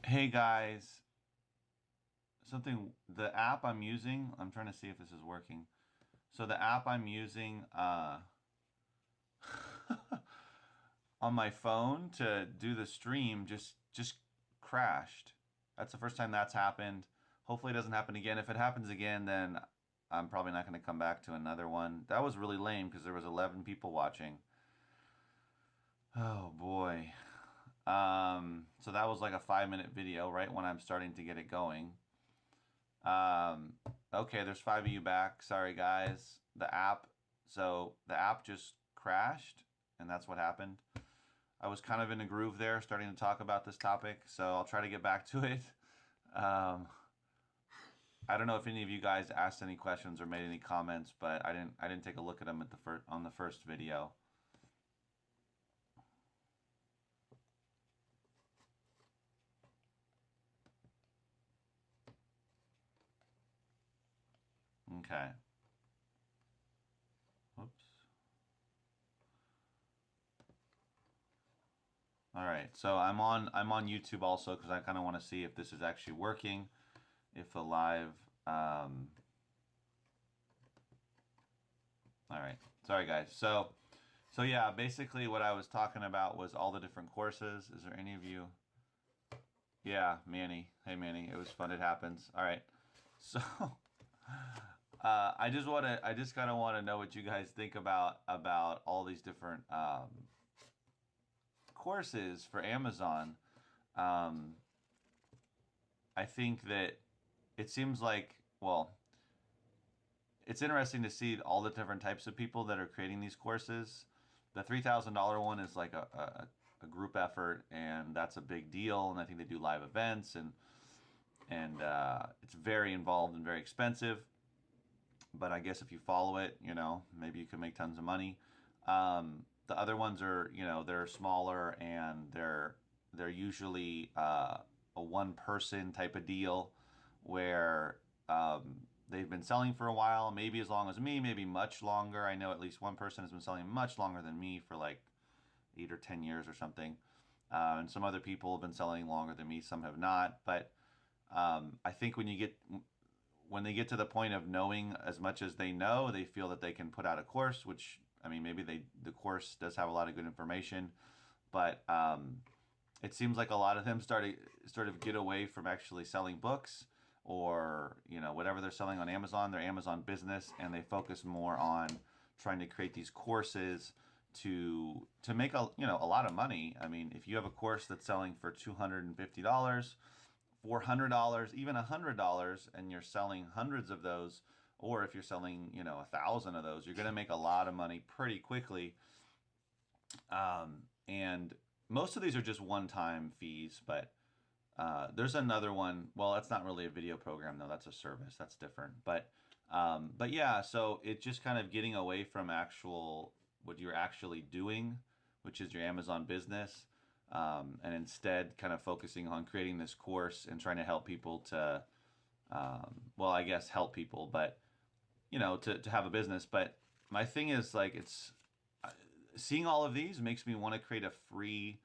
Hey guys, the app I'm using, I'm trying to see if this is working. So the app I'm using on my phone to do the stream just crashed. That's the first time that's happened. Hopefully it doesn't happen again. If it happens again, then I'm probably not going to come back to another one. That was really lame because there was 11 people watching. Oh boy. So that was like a 5-minute video right when I'm starting to get it going. Um, okay, there's five of you back. Sorry, guys. The app just crashed, and that's what happened. I was kind of in a groove there, starting to talk about this topic, so I'll try to get back to it. Um, I don't know if any of you guys asked any questions or made any comments, but I didn't take a look at them at on the first video. Okay. Oops. All right. So I'm on YouTube also because I kind of want to see if this is actually working. If the live All right. Sorry, guys. So yeah, basically what I was talking about was all the different courses. Is there any of you? Yeah, Manny. Hey, Manny. It was fun. It happens. All right. So, I just kind of want to know what you guys think about all these different courses for Amazon. Um, I think that it seems like, well, it's interesting to see all the different types of people that are creating these courses. The $3,000 one is like a group effort, and that's a big deal. And I think they do live events, and it's very involved and very expensive. But I guess if you follow it, maybe you can make tons of money. The other ones are, they're smaller and they're usually a one person type of deal where they've been selling for a while, maybe as long as me, maybe much longer. I know at least one person has been selling much longer than me for like 8 or 10 years or something. And some other people have been selling longer than me, some have not. But I think when they get to the point of knowing as much as they know, they feel that they can put out a course, which I mean, maybe the course does have a lot of good information, but it seems like a lot of them sort of get away from actually selling books or whatever they're selling on Amazon, their Amazon business, and they focus more on trying to create these courses to make a lot of money. I mean, if you have a course that's selling for $250, $400, even $100, and you're selling hundreds of those, or if you're selling 1,000 of those, you're going to make a lot of money pretty quickly. And most of these are just one-time fees, but there's another one. Well, that's not really a video program though. That's a service. That's different. But yeah. So it's just kind of getting away from actual what you're actually doing, which is your Amazon business, and instead kind of focusing on creating this course and trying to help people to, well, I guess help people, but to have a business. But my thing is like seeing all of these makes me want to create a free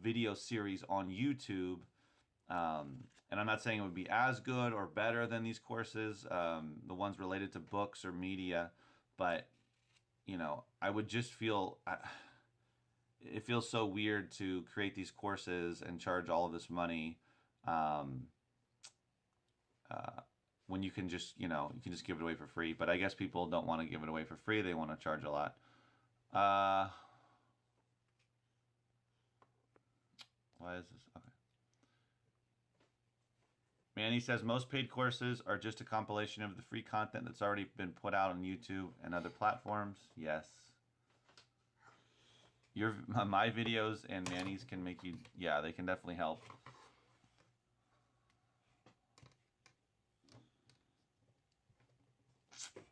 video series on YouTube. And I'm not saying it would be as good or better than these courses, the ones related to books or media, but I would just it feels so weird to create these courses and charge all of this money when you can just give it away for free. But I guess people don't want to give it away for free; they want to charge a lot. Uh, why is this? Okay. Manny says most paid courses are just a compilation of the free content that's already been put out on YouTube and other platforms. Yes. My videos and Manny's can make you, yeah, they can definitely help.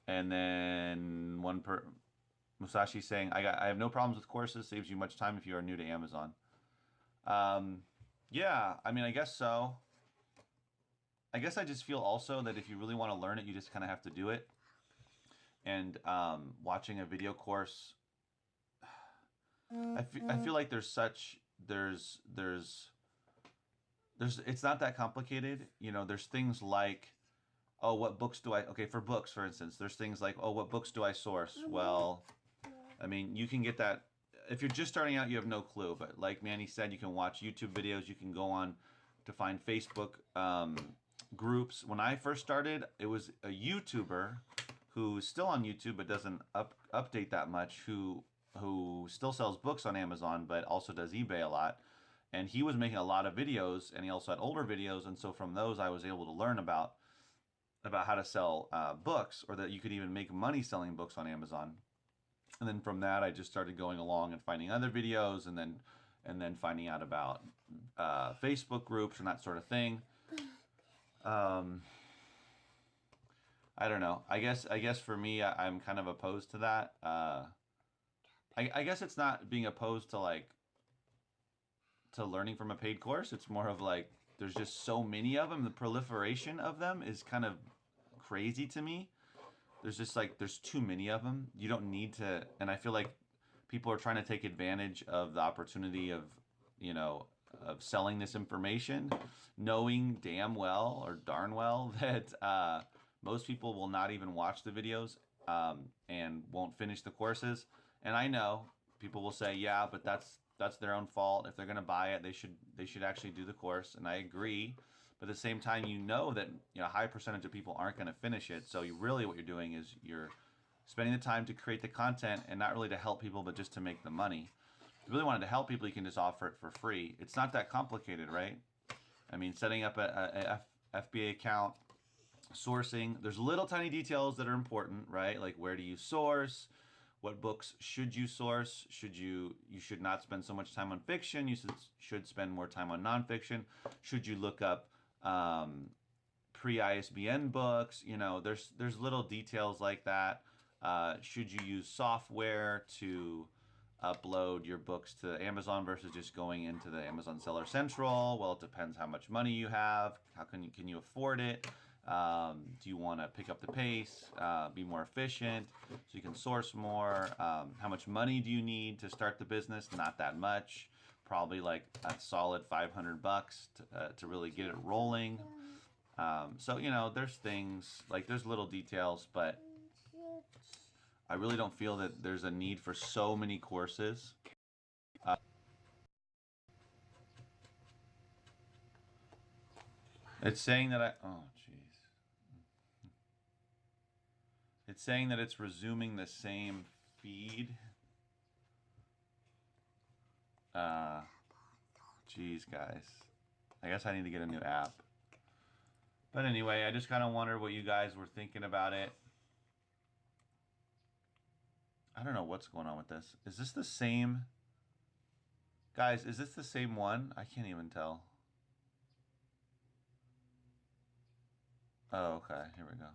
And then Musashi saying, I have no problems with courses, saves you much time if you are new to Amazon. Yeah, I mean, I guess so. I guess I just feel also that if you really want to learn it, you just kind of have to do it. And watching a video course, I feel like there's it's not that complicated. You know, there's things like, oh, what books do I, okay, for books, for instance, there's things like, oh, what books do I source? Well, I mean, you can get that if you're just starting out, you have no clue. But like Manny said, you can watch YouTube videos. You can go on to find Facebook groups. When I first started, it was a YouTuber who's still on YouTube but doesn't update that much. Who still sells books on Amazon but also does eBay a lot. And he was making a lot of videos, and he also had older videos. And so from those, I was able to learn about how to sell books, or that you could even make money selling books on Amazon. And then from that, I just started going along and finding other videos, and then finding out about Facebook groups and that sort of thing. Um, I don't know. I guess for me, I'm kind of opposed to that. I guess it's not being opposed to like to learning from a paid course. It's more of like there's just so many of them. The proliferation of them is kind of crazy to me. There's just like there's too many of them. You don't need to, and I feel like people are trying to take advantage of the opportunity of, you know, of selling this information, knowing damn well or darn well that most people will not even watch the videos and won't finish the courses. And I know people will say, yeah, but that's their own fault. If they're going to buy it, they should actually do the course, and I agree. But at the same time, you know that, you know, a high percentage of people aren't going to finish it. So you really what you're doing is you're spending the time to create the content, and not really to help people, but just to make the money. If you really wanted to help people, you can just offer it for free. It's not that complicated, right? I mean, setting up a FBA account, sourcing. There's little tiny details that are important, right? Like, where do you source? What books should you source? You should not spend so much time on fiction. You should spend more time on nonfiction. Should you look up pre-ISBN books? You know, there's little details like that. Should you use software to upload your books to Amazon versus just going into the Amazon Seller Central? Well, it depends how much money you have. How can you afford it? Do you want to pick up the pace, be more efficient, so you can source more? How much money do you need to start the business? Not that much. Probably like a solid $500 to really get it rolling. So, you know, there's things like there's little details, but I really don't feel that there's a need for so many courses. Uh, it's saying that oh, jeez. It's saying that it's resuming the same feed. Uh, Geez, guys. I guess I need to get a new app. But anyway, I just kind of wondered what you guys were thinking about it. I don't know what's going on with this. Is this the same? Guys, is this the same one? I can't even tell. Oh, okay. Here we go.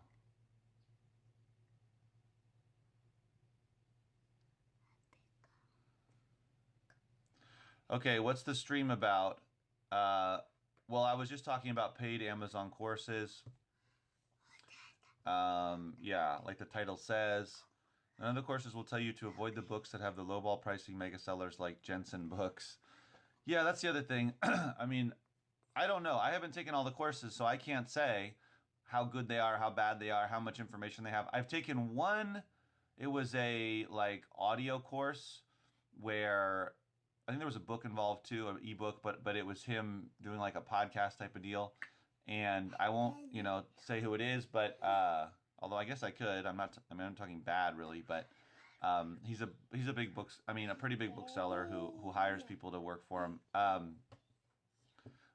Okay, what's the stream about? Uh, well, I was just talking about paid Amazon courses. Yeah, like the title says. None of the courses will tell you to avoid the books that have the lowball pricing mega sellers like Jensen Books. Yeah, that's the other thing. I mean, I don't know. I haven't taken all the courses, so I can't say how good they are, how bad they are, how much information they have. I've taken one. It was a like audio course where I think there was a book involved too, an ebook, but it was him doing like a podcast type of deal. And I won't, you know, say who it is, but although I guess I could. I'm not. I mean, I'm talking bad really, but he's a big books. I mean, a pretty big bookseller who hires people to work for him.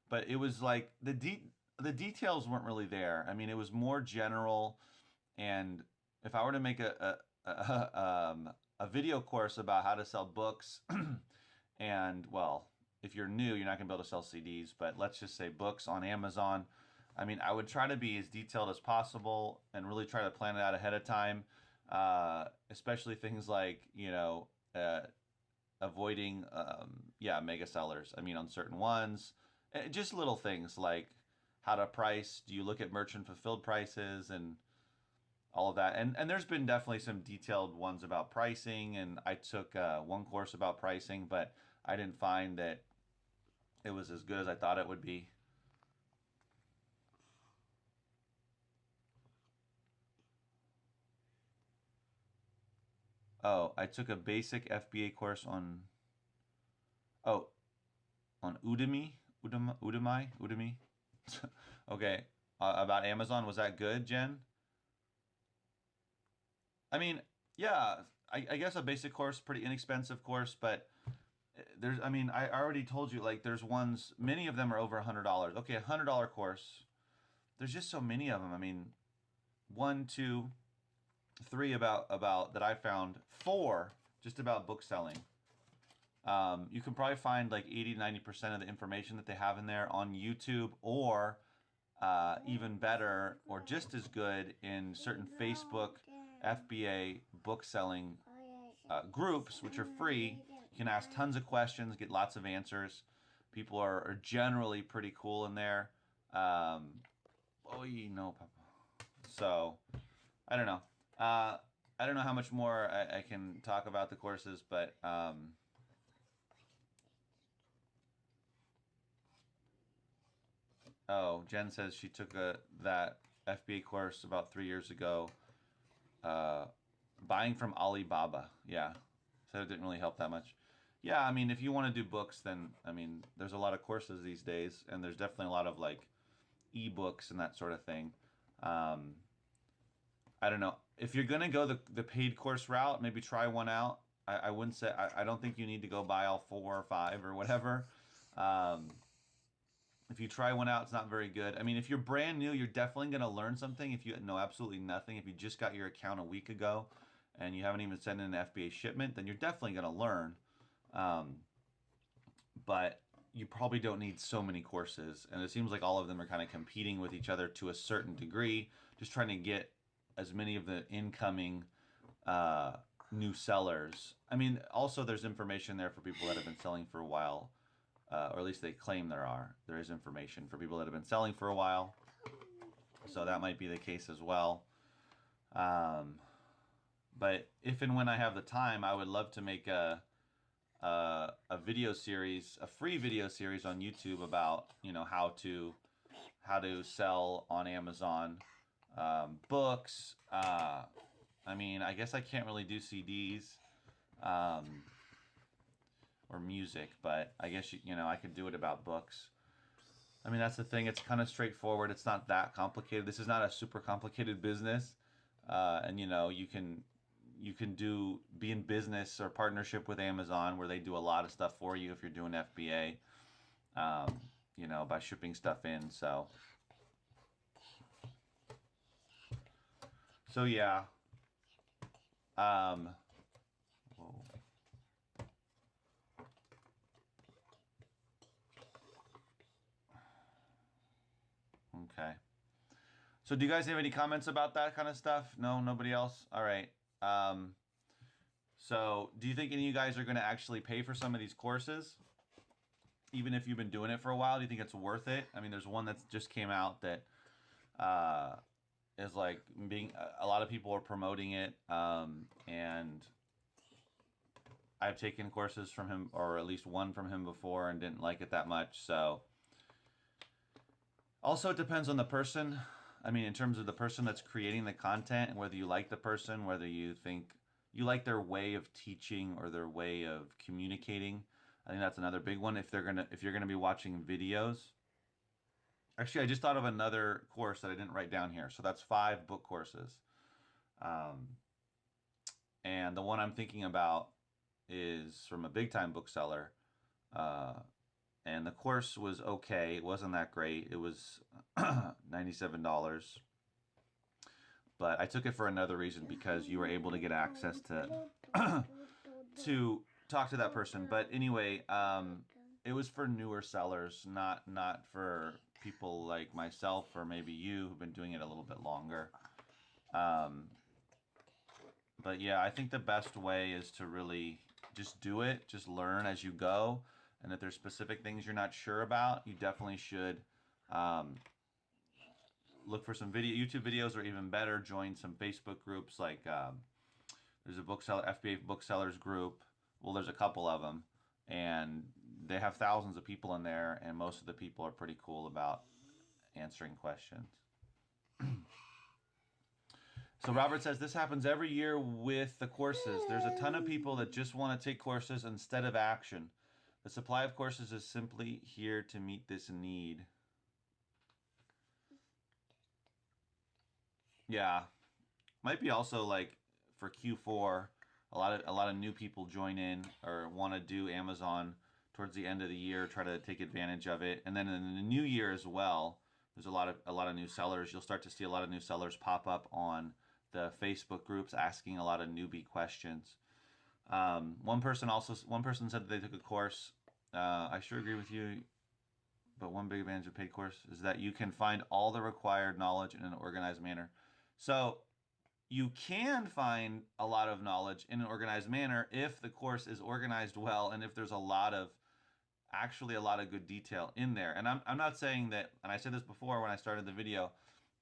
But it was like the details weren't really there. I mean, it was more general. And if I were to make a video course about how to sell books, and well, if you're new, you're not gonna be able to sell CDs. But let's just say books on Amazon. I mean, I would try to be as detailed as possible and really try to plan it out ahead of time, especially things like, you know, avoiding yeah, mega sellers. I mean, on certain ones, just little things like how to price. Do you look at merchant fulfilled prices and all of that? And there's been definitely some detailed ones about pricing, and I took one course about pricing, but I didn't find that it was as good as I thought it would be. Oh, I took a basic FBA course on, oh, on Udemy. Okay, about Amazon. Was that good, Jen? I mean, yeah, I guess a basic course, pretty inexpensive course, but there's, I mean, I already told you, like, there's ones, many of them are over $100. Okay, $100 course. There's just so many of them. I mean, one, two, three about that I found, four just about book selling. You can probably find like 80-90% of the information that they have in there on YouTube, or even better or just as good in certain Facebook FBA book selling groups, which are free. You can ask tons of questions, get lots of answers. People are generally pretty cool in there. Oh, you know, Papa. So, I don't know. I don't know how much more I can talk about the courses, but oh, Jen says she took that FBA course about 3 years ago. Uh, buying from Alibaba. Yeah, so it didn't really help that much. Yeah, I mean, if you want to do books, then I mean, there's a lot of courses these days, and there's definitely a lot of like ebooks and that sort of thing. Um, I don't know. If you're gonna go the paid course route, maybe try one out. I wouldn't say I don't think you need to go buy all four or five or whatever. Um, if you try one out, it's not very good. I mean, if you're brand new, you're definitely gonna learn something. If you know absolutely nothing, if you just got your account a week ago and you haven't even sent in an FBA shipment, then you're definitely gonna learn. Um, but you probably don't need so many courses, and it seems like all of them are kind of competing with each other to a certain degree, just trying to get as many of the incoming uh, new sellers. I mean, also there's information there for people that have been selling for a while, or at least they claim there are. There is information for people that have been selling for a while, so that might be the case as well. Um, but if and when I have the time, I would love to make a video series, a free video series on YouTube about how to sell on Amazon books. I mean, I guess I can't really do CDs um, or music, but I guess I could do it about books. I mean, that's the thing. It's kind of straightforward. It's not that complicated. This is not a super complicated business, and you can be in business or partnership with Amazon where they do a lot of stuff for you if you're doing FBA, by shipping stuff in. So yeah. Um, whoa. Okay. So do you guys have any comments about that kind of stuff? No, nobody else? All right. Um, so do you think any of you guys are going to actually pay for some of these courses? Even if you've been doing it for a while, do you think it's worth it? I mean, there's one that just came out that uh, is like being, a lot of people are promoting it, and I've taken courses from him, or at least one from him before, and didn't like it that much. So also it depends on the person. I mean, in terms of the person that's creating the content, and whether you like the person, whether you think you like their way of teaching or their way of communicating. I think that's another big one. If you're gonna be watching videos. Actually, I just thought of another course that I didn't write down here. So that's 5 book courses. Um, and the one I'm thinking about is from a big time bookseller. Uh, and the course was okay. It wasn't that great. It was $97. But I took it for another reason, because you were able to get access to to talk to that person. But anyway, it was for newer sellers, not for people like myself or maybe you who've been doing it a little bit longer. Um, but yeah, I think the best way is to really just do it, just learn as you go. And if there's specific things you're not sure about, you definitely should um, look for some YouTube videos, or even better, join some Facebook groups. Like there's a FBA booksellers group. Well, there's a couple of them, and they have thousands of people in there, and most of the people are pretty cool about answering questions. So Robert says this happens every year with the courses. There's a ton of people that just want to take courses instead of action. The supply of courses is simply here to meet this need. Yeah. Might be also like for Q4, a lot of new people join in or want to do Amazon towards the end of the year, try to take advantage of it. And then in the new year as well, there's a lot of new sellers. You'll start to see a lot of new sellers pop up on the Facebook groups asking a lot of newbie questions. One person said that they took a course. I sure agree with you, but one big advantage of paid course is that you can find all the required knowledge in an organized manner. So you can find a lot of knowledge in an organized manner if the course is organized well and if there's actually a lot of good detail in there. And I'm not saying that, and I said this before when I started the video,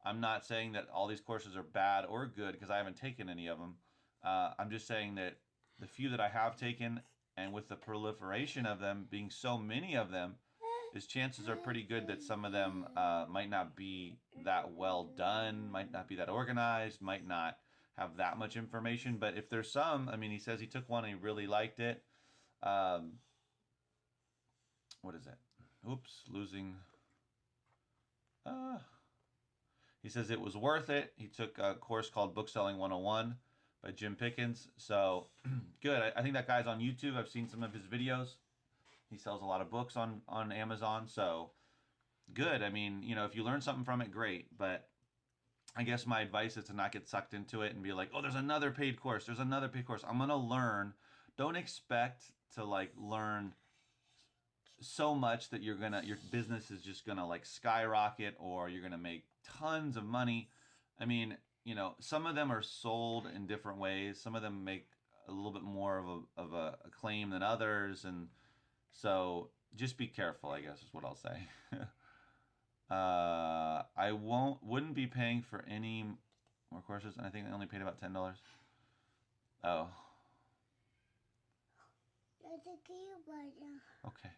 I'm not saying that all these courses are bad or good because I haven't taken any of them. I'm just saying that the few that I have taken, and with the proliferation of them being so many of them, is chances are pretty good that some of them might not be that well done, might not be that organized, might not have that much information. But if there's some, I mean, he says he took one and he really liked it. What is it? Oops, losing. He says it was worth it. He took a course called Bookselling 101 by Jim Pickens. So good. I think that guy's on YouTube. I've seen some of his videos. He sells a lot of books on Amazon. So good. I mean, you know, if you learn something from it, great. But I guess my advice is to not get sucked into it and be like, oh, there's another paid course. There's another paid course. I'm going to learn. Don't expect to like learn so much that your business is just gonna like skyrocket or you're gonna make tons of money. I mean, you know, some of them are sold in different ways. Some of them make a little bit more of a claim than others, and so just be careful, I guess is what I'll say. I wouldn't be paying for any more courses, and I think I only paid about $10. Oh. Okay.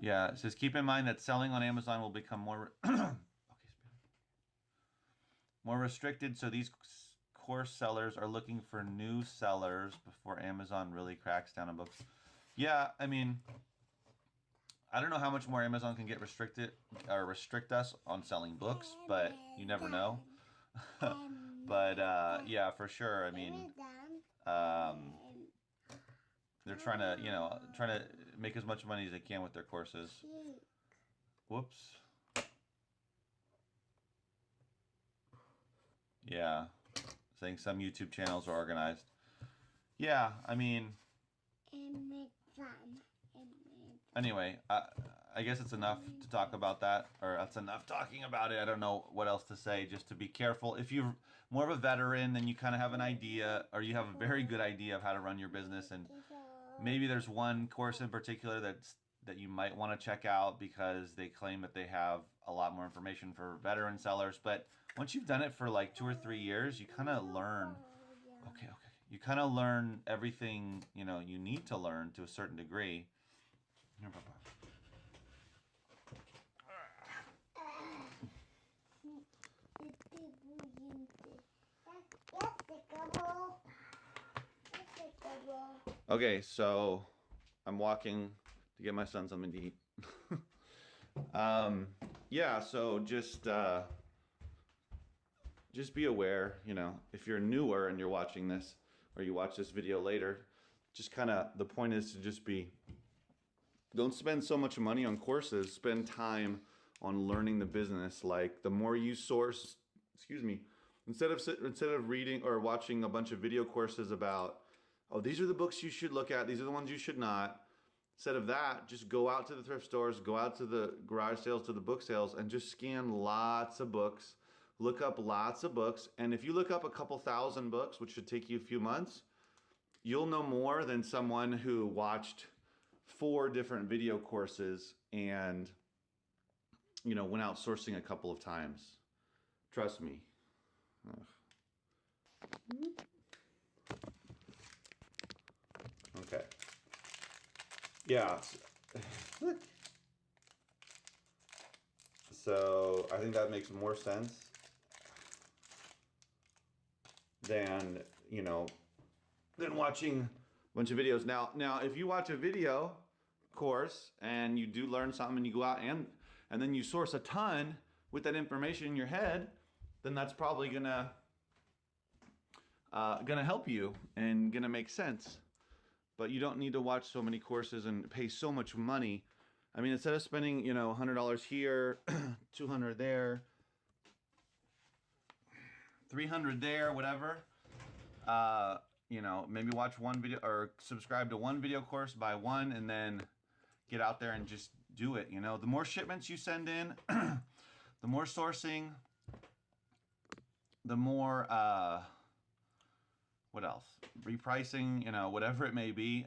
Yeah, it says keep in mind that selling on Amazon will become more more restricted, so these course sellers are looking for new sellers before Amazon really cracks down on books. Yeah, I mean, I don't know how much more Amazon can get restricted or restrict us on selling books, but you never know. But yeah, for sure. I mean, they're trying to make as much money as they can with their courses. Whoops. Yeah, saying some YouTube channels are organized. Yeah, I mean. Anyway, I guess it's enough to talk about that, or that's enough talking about it. I don't know what else to say. Just to be careful. If you're more of a veteran, then you kind of have an idea, or you have a very good idea of how to run your business, and maybe there's one course in particular that you might want to check out because they claim that they have a lot more information for veteran sellers. But once you've done it for like 2 or 3 years, you kind of learn. Okay. You kind of learn everything you need to learn to a certain degree. Here, Papa. Okay, so I'm walking to get my son something to eat. Yeah, so just be aware, if you're newer and you're watching this or you watch this video later, just kind of the point is to just don't spend so much money on courses, spend time on learning the business. Like the more you source, instead of reading or watching a bunch of video courses about, oh, these are the books you should look at, these are the ones you should not. Instead of that, just go out to the thrift stores, go out to the garage sales, to the book sales, and just scan lots of books, look up lots of books. And if you look up a couple thousand books, which should take you a few months, you'll know more than someone who watched 4 different video courses and, went out sourcing a couple of times. Trust me. Ugh. Okay. Yeah. So I think that makes more sense than, you know, than watching a bunch of videos. Now, if you watch a video course and you do learn something and you go out and then you source a ton with that information in your head, then that's probably gonna help you and gonna make sense. But you don't need to watch so many courses and pay so much money. I mean, instead of spending, you know, $100 here, $200 there, $300 there, whatever, you know, maybe watch one video or subscribe to one video course, buy one, and then get out there and just do it. You know, the more shipments you send in, the more sourcing, the more, what else? Repricing, you know, whatever it may be,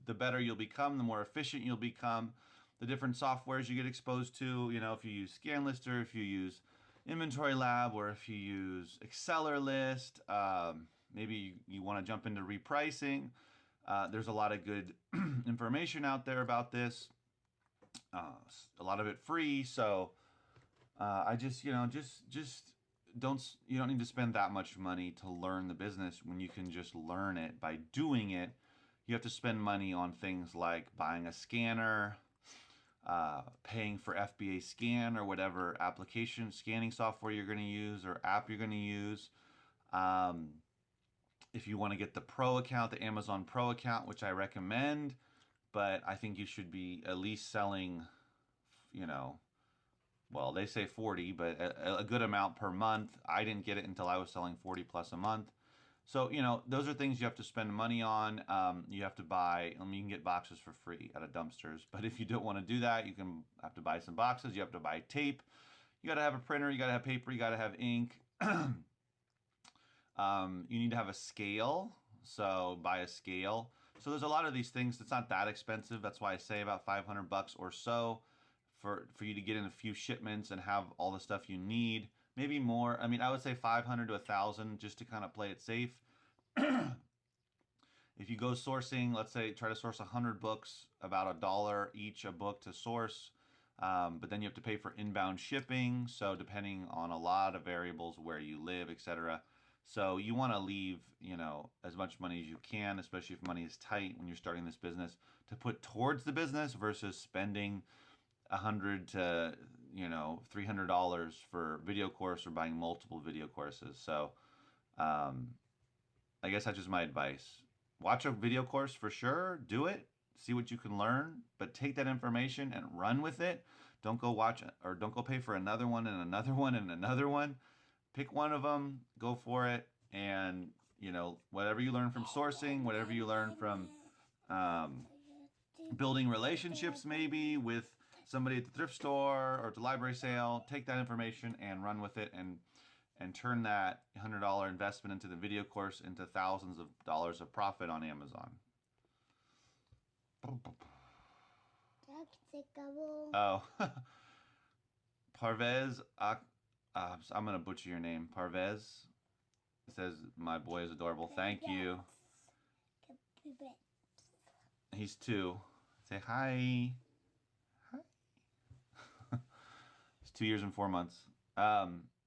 the better you'll become, the more efficient you'll become. The different softwares you get exposed to, you know, if you use ScanLister, if you use Inventory Lab, or if you use Accelerlist, maybe you want to jump into repricing. There's a lot of good information out there about this. A lot of it free. So I just, you know, just you don't need to spend that much money to learn the business when you can just learn it by doing it. You have to spend money on things like buying a scanner, paying for FBA Scan or whatever application scanning software you're going to use or app you're going to use. If you want to get the Pro account, the Amazon Pro account, which I recommend, but I think you should be at least selling, you know, well, they say 40, but a good amount per month. I didn't get it until I was selling 40 plus a month. So, you know, those are things you have to spend money on. You have to buy, I mean, you can get boxes for free out of dumpsters, but if you don't want to do that, you can have to buy some boxes. You have to buy tape. You got to have a printer. You got to have paper. You got to have ink. You need to have a scale. So buy a scale. So there's a lot of these things. It's not that expensive. That's why I say about $500 or so for you to get in a few shipments and have all the stuff you need. Maybe more. I mean, I would say 500 to 1,000 just to kind of play it safe. If you go sourcing, let's say try to source 100 books, about $1 each a book to source. But then you have to pay for inbound shipping. So depending on a lot of variables, where you live, etc. So you want to leave, you know, as much money as you can, especially if money is tight when you're starting this business, to put towards the business versus spending $100 to, you know, $300 for video course or buying multiple video courses. So I guess that's just my advice. Watch a video course for sure. Do it. See what you can learn, but take that information and run with it. Don't go watch or don't go pay for another one and another one and another one. Pick one of them, go for it, and, you know, whatever you learn from sourcing, whatever you learn from building relationships maybe with somebody at the thrift store or at the library sale, take that information and run with it and turn that $100 investment into the video course into thousands of dollars of profit on Amazon. Oh, Parvez, I'm going to butcher your name. Parvez. It says, my boy is adorable. Thank you. He's 2. Say hi. Hi. He's 2 years and 4 months.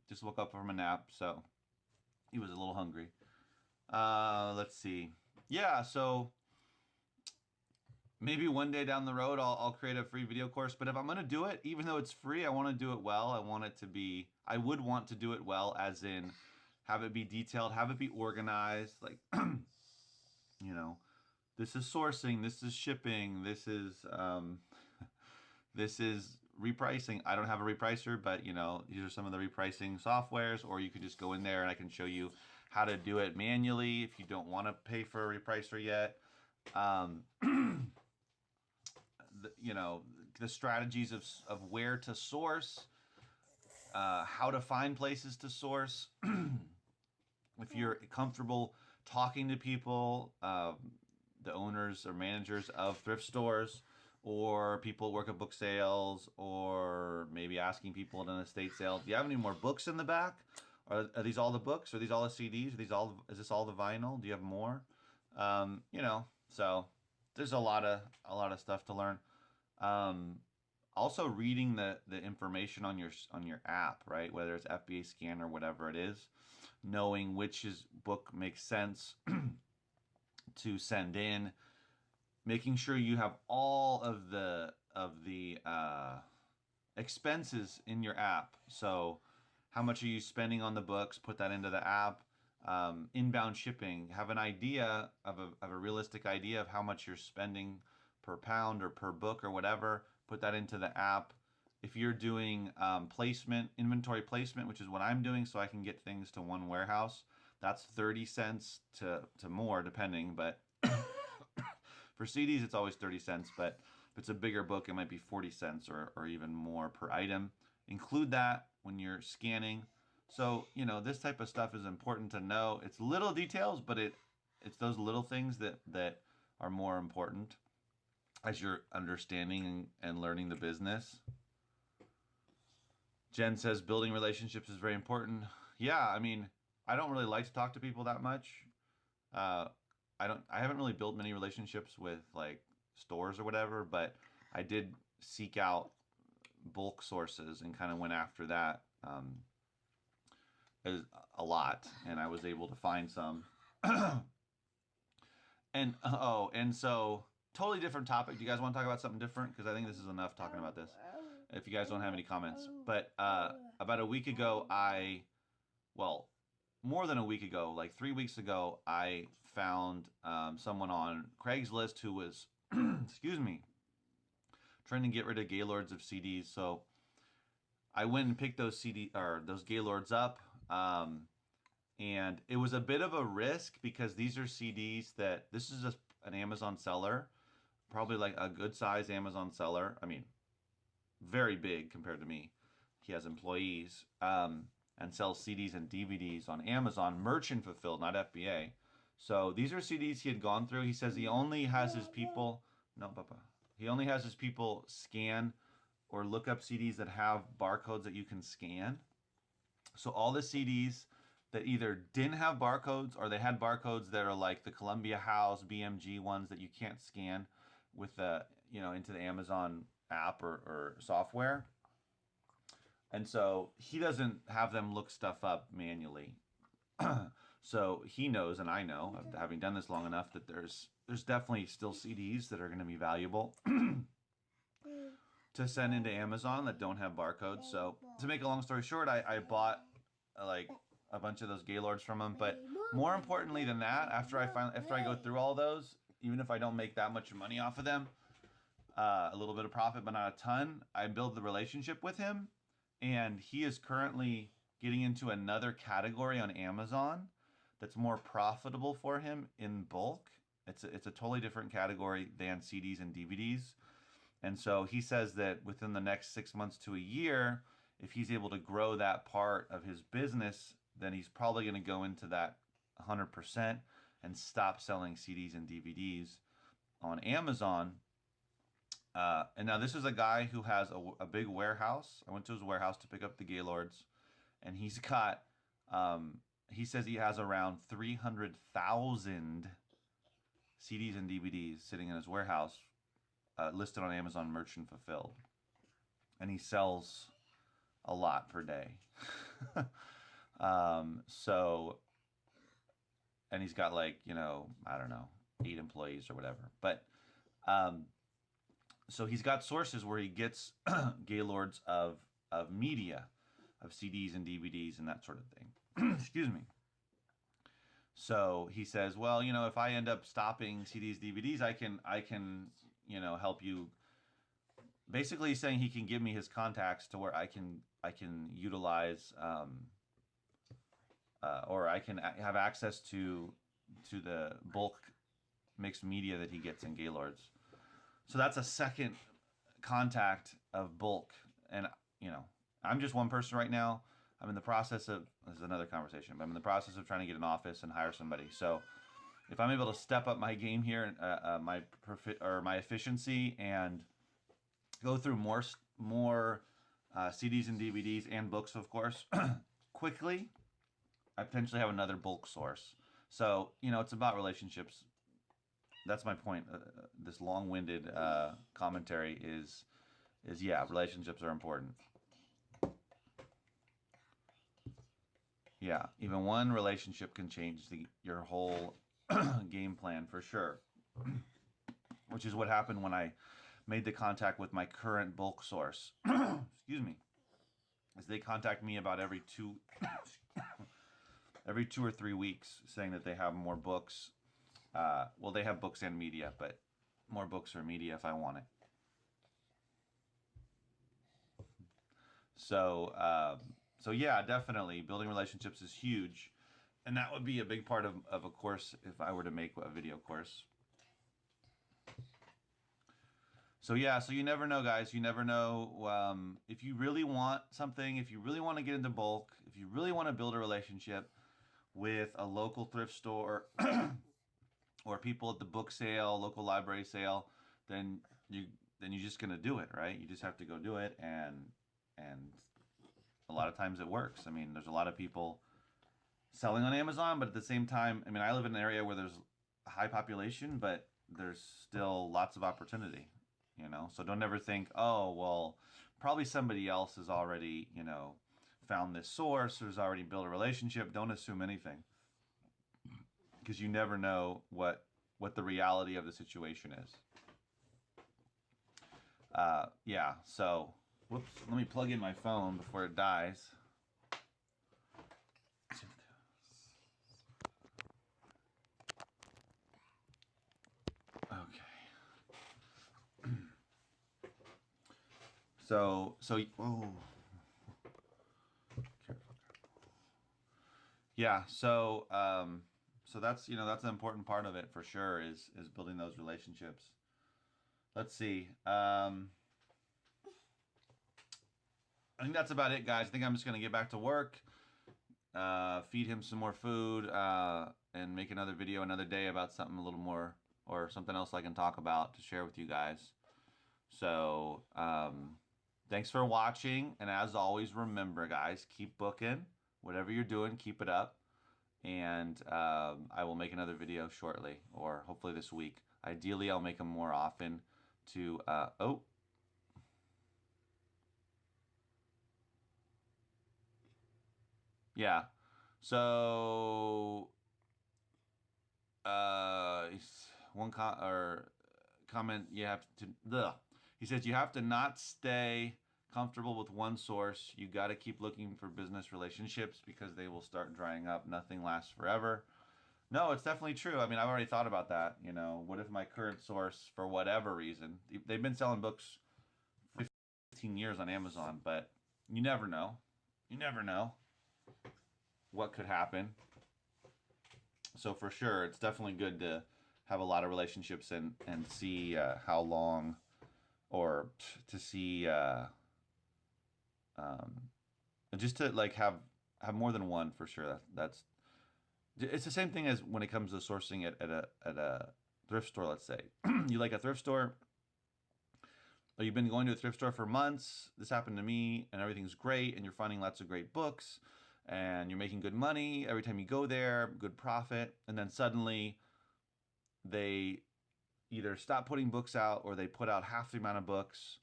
Just woke up from a nap, so he was a little hungry. Let's see. Yeah, so maybe one day down the road I'll create a free video course, but if I'm going to do it, even though it's free, I want to do it well. I would want to do it well, as in have it be detailed, have it be organized, like, you know, this is sourcing, this is shipping, this is repricing. I don't have a repricer, but, you know, these are some of the repricing softwares, or you could just go in there and I can show you how to do it manually if you don't want to pay for a repricer yet. You know, the strategies of where to source, how to find places to source. If you're comfortable talking to people, the owners or managers of thrift stores, or people work at book sales, or maybe asking people at an estate sale, do you have any more books in the back? Are these all the books? Are these all the CDs? Is this all the vinyl? Do you have more? You know, so there's a lot of stuff to learn. also reading the information on your app, right? Whether it's FBA Scan or whatever it is, knowing which book makes sense to send in, making sure you have all of the expenses in your app. So, how much are you spending on the books? Put that into the app. Inbound shipping. Have an idea of a realistic idea of how much you're spending per pound or per book or whatever. Put that into the app. If you're doing placement, inventory placement, which is what I'm doing, so I can get things to one warehouse, that's 30 cents to more, depending. But for CDs, it's always 30 cents. But if it's a bigger book, it might be 40 cents or even more per item. Include that when you're scanning. So, this type of stuff is important to know. It's little details, but it's those little things that are more important as you're understanding and learning the business. Jen says building relationships is very important. Yeah, I mean, I don't really like to talk to people that much. I haven't really built many relationships with like stores or whatever, but I did seek out bulk sources and kind of went after that a lot, and I was able to find some. And so totally different topic. Do you guys want to talk about something different? Because I think this is enough talking about this. If you guys don't have any comments, but about a week ago, well, more than a week ago, like 3 weeks ago, I found someone on Craigslist who was, excuse me, trying to get rid of Gaylords of CDs. So I went and picked those those Gaylords up, and it was a bit of a risk because these are CDs this is just an Amazon seller, probably like a good size Amazon seller. I mean, very big compared to me. He has employees and sells CDs and DVDs on Amazon, merchant fulfilled, not FBA. So these are CDs he had gone through. He says he only has his people, no, Papa. He only has his people scan or look up CDs that have barcodes that you can scan. So all the CDs that either didn't have barcodes or they had barcodes that are like the Columbia House, BMG ones that you can't scan with into the Amazon app or software. And so he doesn't have them look stuff up manually. So he knows, and I know, having done this long enough, that there's definitely still CDs that are going to be valuable to send into Amazon that don't have barcodes. So to make a long story short, I bought like a bunch of those Gaylords from him. But more importantly than that, after I go through all those, even if I don't make that much money off of them, a little bit of profit, but not a ton, I build the relationship with him, and he is currently getting into another category on Amazon that's more profitable for him in bulk. It's a totally different category than CDs and DVDs. And so he says that within the next 6 months to a year, if he's able to grow that part of his business, then he's probably going to go into that 100% and stop selling CDs and DVDs on Amazon. And now this is a guy who has a big warehouse. I went to his warehouse to pick up the Gaylords, and he's got, he says he has around 300,000 CDs and DVDs sitting in his warehouse, listed on Amazon Merchant Fulfilled. And he sells a lot per day. And he's got like, I don't know, 8 employees or whatever. But, so he's got sources where he gets Gaylords of media, of CDs and DVDs and that sort of thing. Excuse me. So he says, well, if I end up stopping CDs, DVDs, I can, help you. Basically, he's saying he can give me his contacts to where I can utilize, or I can have access to the bulk mixed media that he gets in Gaylords. So that's a second contact of bulk. And, I'm just one person right now. I'm in the process of, this is another conversation, but I'm in the process of trying to get an office and hire somebody. So if I'm able to step up my game here, my efficiency, and go through more CDs and DVDs and books, of course, quickly, I potentially have another bulk source. So, it's about relationships. That's my point. This long-winded commentary is is yeah, relationships are important. Yeah, even one relationship can change your whole game plan for sure. Which is what happened when I made the contact with my current bulk source. Excuse me. As they contact me about every 2 or 3 weeks, saying that they have more books. Well, they have books and media, but more books or media if I want it. So, so yeah, definitely building relationships is huge, and that would be a big part of a course if I were to make a video course. So yeah, so you never know, guys. You never know if you really want something, if you really want to get into bulk, if you really want to build a relationship with a local thrift store or people at the book sale, local library sale, then you you're just gonna do it, right? You just have to go do it, and a lot of times it works. I mean, there's a lot of people selling on Amazon, but at the same time, I mean, I live in an area where there's a high population, but there's still lots of opportunity, you know? So don't ever think, oh, well, probably somebody else has already, you know, found this source or has already built a relationship. Don't assume anything because you never know what the reality of the situation is. Yeah, so, whoops, let me plug in my phone before it dies. So, oh, careful. Yeah. So that's that's an important part of it for sure is building those relationships. Let's see. I think that's about it, guys. I think I'm just gonna get back to work, feed him some more food, and make another video another day about something a little more or something else I can talk about to share with you guys. So, thanks for watching. And as always, remember, guys, keep booking. Whatever you're doing, keep it up. And I will make another video shortly, or hopefully this week. Ideally, I'll make them more often to, oh. Yeah. So, one comment you have to, he says you have to not stay comfortable with one source. You got to keep looking for business relationships because they will start drying up. Nothing lasts forever. No, it's definitely true. I mean, I've already thought about that. You know, what if my current source, for whatever reason, they've been selling books 15 years on Amazon, but you never know. You never know what could happen. So for sure, it's definitely good to have a lot of relationships and see how long, or to see um, just to like have more than one for sure. That's it's the same thing as when it comes to sourcing at a thrift store. Let's say you like a thrift store, or you've been going to a thrift store for months. This happened to me, and everything's great, and you're finding lots of great books, and you're making good money every time you go there, good profit, and then suddenly they either stop putting books out or they put out half the amount of books.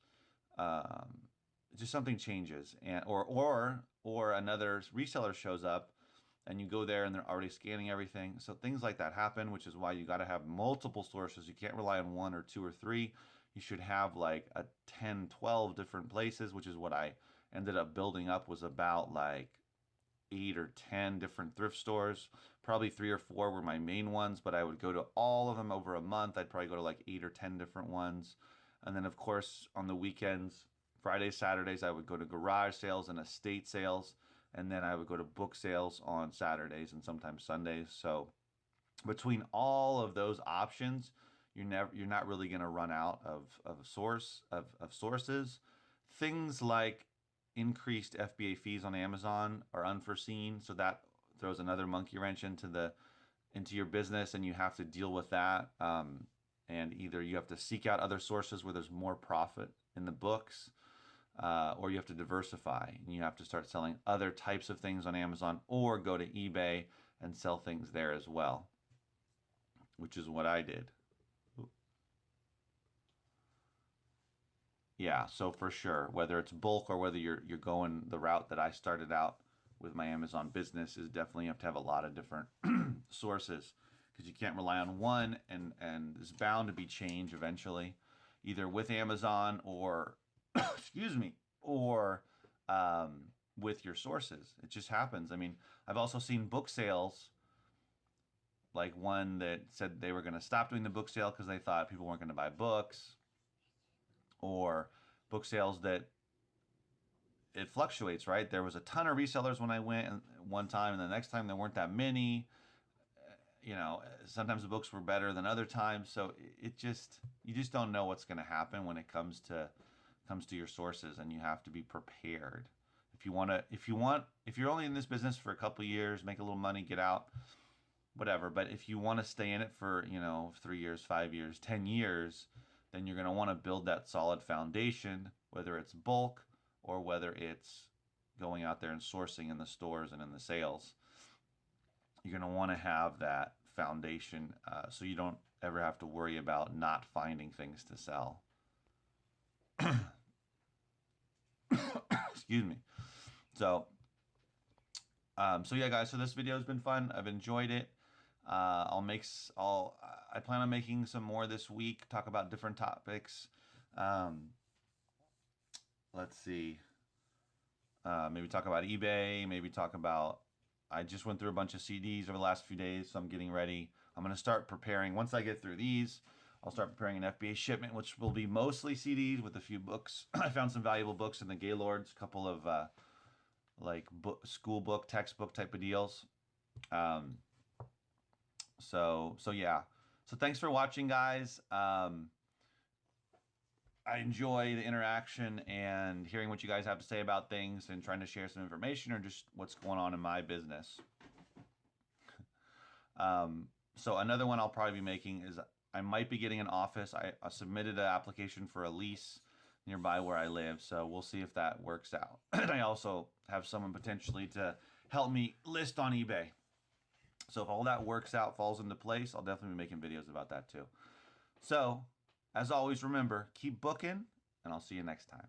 Um, just something changes, and or another reseller shows up, and you go there and they're already scanning everything. So things like that happen, which is why you got to have multiple sources. You can't rely on one or two or three. You should have like a 10, 12 different places, which is what I ended up building up, was about like 8 or 10 different thrift stores. Probably 3 or 4 were my main ones, but I would go to all of them over a month. I'd probably go to like 8 or 10 different ones. And then, of course, on the weekends, Fridays, Saturdays, I would go to garage sales and estate sales. And then I would go to book sales on Saturdays and sometimes Sundays. So between all of those options, you're not really going to run out of sources. Things like increased FBA fees on Amazon are unforeseen, so that throws another monkey wrench into your business, and you have to deal with that. And either you have to seek out other sources where there's more profit in the books, or you have to diversify and you have to start selling other types of things on Amazon, or go to eBay and sell things there as well, which is what I did. Yeah, so for sure, whether it's bulk or whether you're going the route that I started out with my Amazon business, is definitely you have to have a lot of different sources because you can't rely on one, and there's bound to be change eventually, either with Amazon or excuse me, or with your sources. It just happens. I mean, I've also seen book sales, like one that said they were going to stop doing the book sale because they thought people weren't going to buy books, or book sales that it fluctuates, right? There was a ton of resellers when I went one time, and the next time there weren't that many. You know, sometimes the books were better than other times, so it just you just don't know what's going to happen when it comes to your sources, and you have to be prepared. If you're only in this business for a couple of years, make a little money, get out, whatever. But if you want to stay in it for 3 years, 5 years, 10 years, then you're going to want to build that solid foundation, whether it's bulk or whether it's going out there and sourcing in the stores and in the sales. You're going to want to have that foundation so you don't ever have to worry about not finding things to sell. Excuse me. So, so yeah, guys. So this video has been fun. I've enjoyed it. I plan on making some more this week. Talk about different topics. Um, let's see. Maybe talk about eBay. Maybe talk about. I just went through a bunch of CDs over the last few days, so I'm getting ready. I'm going to start preparing. Once I get through these, I'll start preparing an FBA shipment, which will be mostly CDs with a few books. I found some valuable books in the Gaylords, a couple of school book, textbook type of deals. So yeah. So thanks for watching, guys. I enjoy the interaction and hearing what you guys have to say about things and trying to share some information or just what's going on in my business. So another one I'll probably be making is I might be getting an office. I submitted an application for a lease nearby where I live, so we'll see if that works out. And I also have someone potentially to help me list on eBay. So if all that works out, falls into place, I'll definitely be making videos about that too. So, as always, remember, keep booking, and I'll see you next time.